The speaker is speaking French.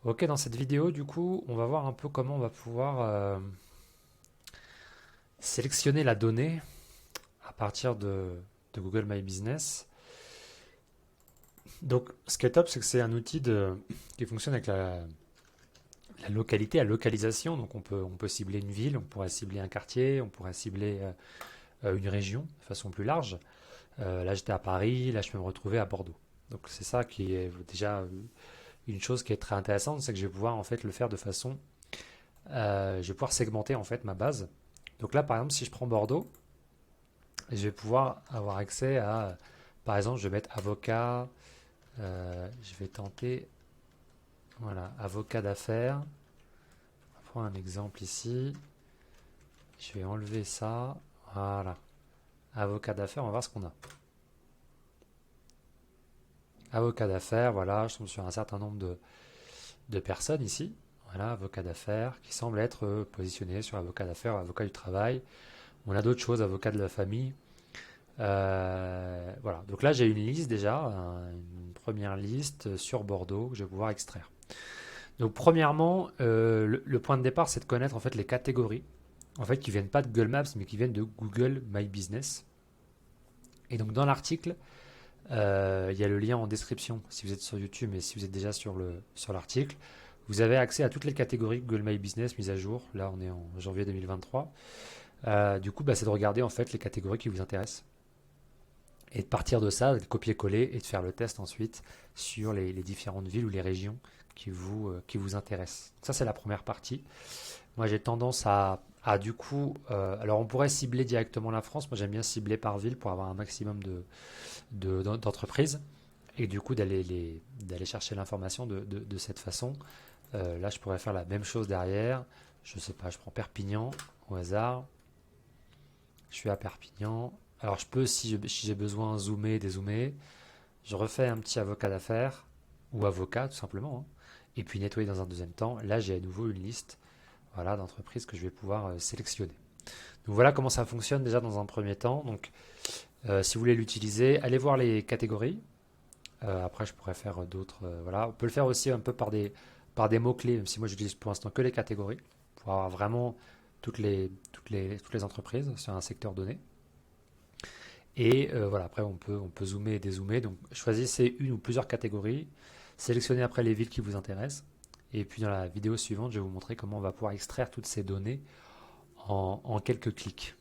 Ok, dans cette vidéo, du coup, on va voir un peu comment on va pouvoir sélectionner la donnée à partir de Google My Business. Donc, ce qui est top, c'est que c'est un outil qui fonctionne avec la localité, la localisation. Donc, on peut cibler une ville, on pourrait cibler un quartier, on pourrait cibler une région de façon plus large. Là, j'étais à Paris, là, je peux me retrouver à Bordeaux. Donc, c'est ça qui est déjà une chose qui est très intéressante, c'est que je vais pouvoir en fait le faire de façon, je vais pouvoir segmenter en fait ma base. Donc là, par exemple, si je prends Bordeaux, je vais pouvoir avoir accès à, par exemple, je vais mettre avocat, je vais tenter, voilà, avocat d'affaires. On va prendre un exemple ici. Je vais enlever ça. Voilà, avocat d'affaires, on va voir ce qu'on a. Avocat d'affaires, voilà, je tombe sur un certain nombre de personnes ici. Voilà, avocat d'affaires qui semble être positionné sur avocat d'affaires, avocat du travail. On a d'autres choses, avocat de la famille. Voilà, donc là j'ai une liste déjà, une première liste sur Bordeaux que je vais pouvoir extraire. Donc premièrement, le point de départ c'est de connaître en fait les catégories, en fait qui viennent pas de Google Maps mais qui viennent de Google My Business. Et donc dans l'article, il y a le lien en description si vous êtes sur YouTube et si vous êtes déjà sur l'article. Vous avez accès à toutes les catégories Google My Business mises à jour. Là on est en janvier 2023. Du coup, bah, c'est de regarder en fait les catégories qui vous intéressent et de partir de ça, de copier-coller et de faire le test ensuite sur les différentes villes ou les régions qui vous intéressent. Donc ça, c'est la première partie. Moi, j'ai tendance du coup, alors on pourrait cibler directement la France. Moi, j'aime bien cibler par ville pour avoir un maximum d'entreprises et du coup d'aller chercher l'information de cette façon. Là, je pourrais faire la même chose derrière. Je sais pas, je prends Perpignan au hasard. Je suis à Perpignan. Alors, je peux, si j'ai besoin, zoomer, dézoomer. Je refais un petit avocat d'affaires, ou avocat tout simplement, hein. Et puis nettoyer dans un deuxième temps. Là, j'ai à nouveau une liste, voilà, d'entreprises que je vais pouvoir sélectionner. Donc voilà comment ça fonctionne déjà dans un premier temps. Donc si vous voulez l'utiliser, allez voir les catégories. Après, je pourrais faire d'autres. Voilà. On peut le faire aussi un peu par des mots-clés, même si moi j'utilise pour l'instant que les catégories, pour avoir vraiment toutes les entreprises sur un secteur donné. Et voilà, après on peut zoomer et dézoomer. Donc choisissez une ou plusieurs catégories, sélectionnez après les villes qui vous intéressent. Et puis dans la vidéo suivante, je vais vous montrer comment on va pouvoir extraire toutes ces données en quelques clics.